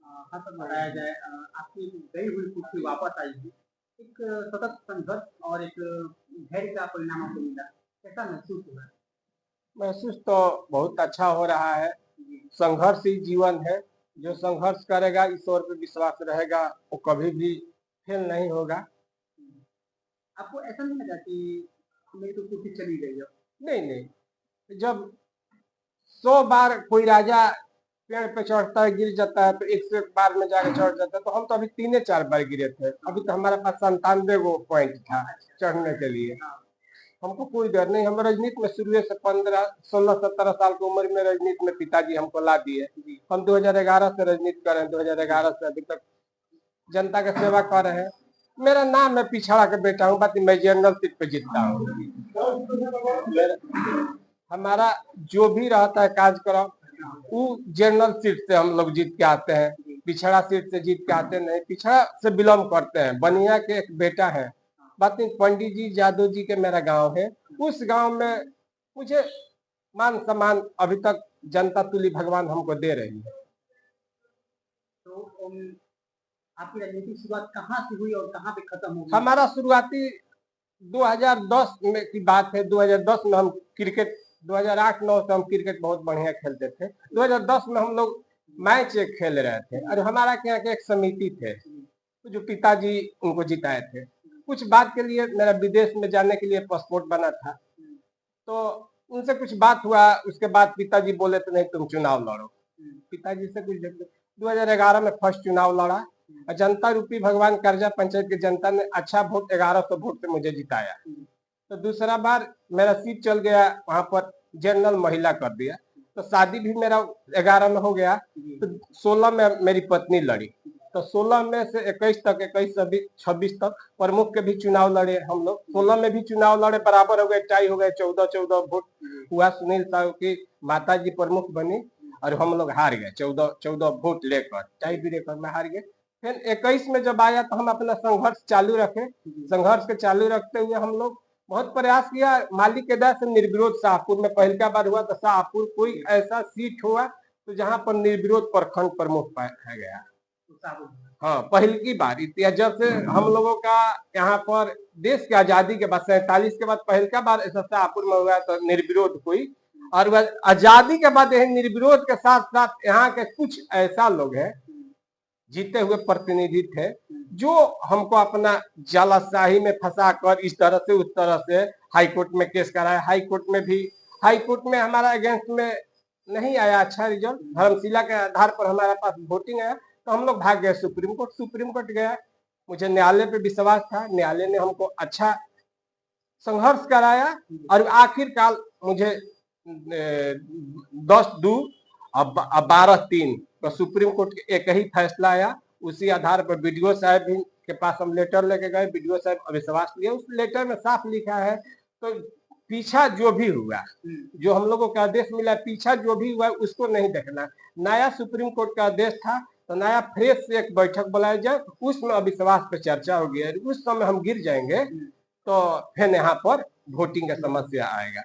हाँ सर, बताया जाए आपकी गई हुई कुर्सी वापस आई है। एक सतत संघर्ष और एक धैर्य का परिणाम आपको मिला। कैसा महसूस हुआ? महसूस तो बहुत अच्छा हो रहा है। संघर्ष ही जीवन है। जो संघर्ष करेगा, ईश्वर पे विश्वास रहेगा, वो कभी भी फेल नहीं होगा। आपको ऐसा नहीं लगा कि मेरी तो कुर्सी चली गई अब? नहीं नहीं, जब 100 बार कोई राजा पेड़ पे चढ़ता है, गिर जाता है, तो 101 बार में जाकर चढ़ जाता है। तो हम तो अभी 3-4 बार गिरे थे। अभी तो हमारे पास 97 गो पॉइंट था चढ़ने के लिए। हमको कोई डर नहीं। हम राजनीति में शुरू से 15, 16, 17 साल की उम्र में राजनीति में पिताजी हमको ला दिए। हम 2011 से राजनीति कर रहे हैं। 2011 से अभी तक जनता का सेवा कर रहे हैं। मेरा नाम है पिछड़ा का बेटा हूँ, बाकी मैं जनरल सीट पे जीतता हूँ। हमारा जो भी रहता है कार्यक्रम, वो जनरल सीट से हम लोग जीत के आते हैं। पिछड़ा सीट से जीत के आते नहीं, पिछड़ा से बिलोंग करते हैं। बनिया के एक बेटा है। बात नहीं, पंडित जी जादव जी के मेरा गांव है। उस गांव में मुझे मान सम्मान अभी तक जनता तुल्य भगवान हमको दे रही है। तो आपकी राजनीतिक शुरुआत कहाँ से हुई और कहाँ पे खत्म हो गई? हमारा शुरुआती 2010 में की बात है। 2010 में हम क्रिकेट, 2008-9 से हम क्रिकेट बहुत बढ़िया खेलते थे। 2010 में हम लोग मैच एक खेल रहे थे और हमारा क्या के एक समिति थे जो पिताजी उनको जिताए थे। कुछ बात के लिए मेरा विदेश में जाने के लिए पासपोर्ट बना था, तो उनसे कुछ बात हुआ। उसके बाद पिताजी बोले तो नहीं, तुम चुनाव लड़ो। पिताजी से कुछ 2011 में फर्स्ट चुनाव लड़ा और जनता रूपी भगवान कर्जा पंचायत की जनता ने अच्छा वोट 1100 वोट से मुझे जिताया। तो दूसरा बार मेरा सीट चल गया, वहां पर जनरल महिला कर दिया। तो शादी भी मेरा 11 में हो गया। तो 16 में मेरी पत्नी लड़ी। तो 16 में से 21 तक, 21 26 तक प्रमुख के भी चुनाव लड़े हम लोग। 16 में भी चुनाव लड़े, बराबर हो गए, टाई हो गए, 14-14 वोट हुआ। सुनील साहब की माता जी प्रमुख बनी और हम लोग हार गए 14-14 वोट लेकर, टाई भी लेकर मैं हार गए। फिर 21 में जब आया तो हम अपना संघर्ष चालू रखे। संघर्ष के चालू रखते हुए हम लोग बहुत प्रयास किया। मालिक के दया से निर्विरोध शाहपुर में पहली बार हुआ। तो शाहपुर कोई ऐसा सीट हुआ तो जहां पर निर्विरोध प्रखंड प्रमुख पाया गया। हाँ, पहली की बार इतिहास जब से हम लोगों का यहाँ पर देश की आजादी के बाद 47 के बाद पहली बार ऐसा शाहपुर में हुआ तो निर्विरोध कोई। और आजादी के बाद निर्विरोध के साथ साथ यहाँ के कुछ ऐसा लोग हैं, जीते हुए प्रतिनिधि थे, जो हमको अपना जालाशाही में फंसा कर इस तरह से उस तरह से हाईकोर्ट में केस कराया। हाईकोर्ट में हमारा अगेंस्ट में नहीं आया अच्छा रिजल्ट। धर्मशिला के आधार पर हमारे पास वोटिंग आया तो हम लोग भाग गए सुप्रीम कोर्ट। सुप्रीम कोर्ट गया, मुझे न्यायालय पे विश्वास था। न्यायालय ने हमको अच्छा संघर्ष कराया और आखिरकार मुझे 10-2 और 12-3 तो सुप्रीम कोर्ट के एक ही फैसला आया। उसी आधार पर बीडीओ साहब के पास हम लेटर लेके गए। बीडीओ साहब अविश्वास लिए। उस लेटर में साफ लिखा है, तो पीछा जो भी हुआ, जो हम लोगों का आदेश मिला, पीछा जो भी हुआ उसको नहीं देखना। नया सुप्रीम कोर्ट का आदेश था तो नया फ्रेश से एक बैठक बुलाया जाए, उसमें अविश्वास पे चर्चा होगी। उस समय हम गिर जाएंगे तो फिर यहाँ पर वोटिंग का समस्या आएगा।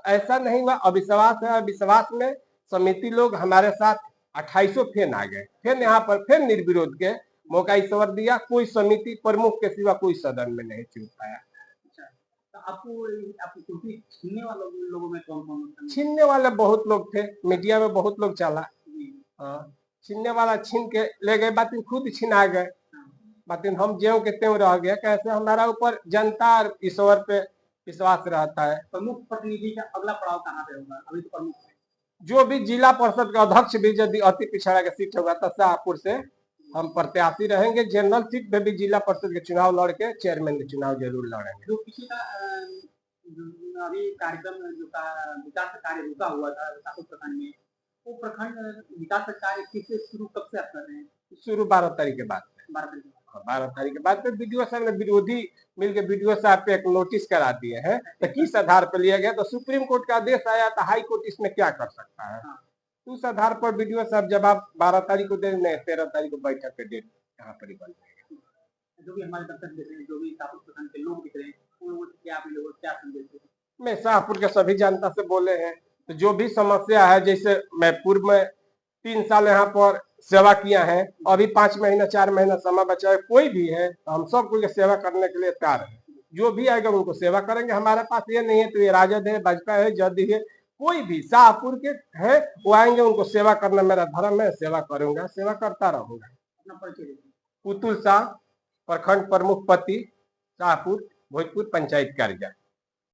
ऐसा नहीं हुआ। अविश्वास है, अविश्वास में समिति लोग हमारे साथ 2800 फेन आ गए। फिर यहाँ पर फिर निर्विरोध के मौका ईश्वर दिया। कोई समिति प्रमुख के सिवा कोई सदन में नहीं चुन पाया। तो आपको कुर्सी छीनने वाले लोगों में कौन? छीनने वाले बहुत लोग थे, मीडिया में बहुत लोग चला। हाँ, छीनने वाला छीन के ले गए, बात खुद छीना गए। बात हम ज्यों के त्यों रह गए। कैसे हमारा ऊपर जनता और ईश्वर पे विश्वास रहता है। प्रमुख प्रतिनिधि का अगला पड़ाव कहाँ पे होगा? अभी तो प्रमुख जो भी जिला परिषद का अध्यक्ष भी यदि अति पिछड़ा का सीट होगा तो शाहपुर से हम प्रत्याशी रहेंगे। जनरल सीट पे भी जिला परिषद के चुनाव लड़के चेयरमैन के चुनाव जरूर लड़ेंगे। जो पिछला अभी कार्यक्रम जो विकास का कार्य रुका हुआ था शाहपुर प्रखंड में, वो प्रखंड विकास का कार्य किससे शुरू, कब से आप कर रहे हैं? शुरू 12 तारीख के बाद। 12 तारीख के बाद बीडीओ साहब ने विरोधी मिलकर बीडीओ साहब पे एक नोटिस करा दिए हैं। तो किस आधार पर लिया गया? तो सुप्रीम कोर्ट का आदेश आया तो हाई कोर्ट इसमें क्या कर सकता है? उस आधार पर बीडीओ साहब जवाब 12 तारीख को दे, 13 तारीख को बैठक के डेट यहाँ पर ही बन जाएगा। जो भी हमारे दर्शक देख रहे हैं, जो भी शाहपुर प्रखंड के लोग दिख रहे हैं, उन लोगों से क्या संदेश दें? मैं शाहपुर के सभी जनता से बोले हैं तो जो भी समस्या है, जैसे मैं पूर्व में 3 साल यहाँ पर सेवा किया है। अभी 5 महीना 4 महीना समय बचा है, कोई भी है तो हम सबको सेवा करने के लिए तैयार है। जो भी आएगा उनको सेवा करेंगे। हमारे पास ये नहीं है तो ये राजद है, भाजपा है, जदयू है, कोई भी शाहपुर के है वो आएंगे, उनको सेवा करना मेरा धर्म है, सेवा करूंगा, सेवा करता रहूंगा। अपना परिचय दीजिए। पुतुल शाह, प्रखंड प्रमुख पति, शाहपुर, भोजपुर पंचायत कार्यालय।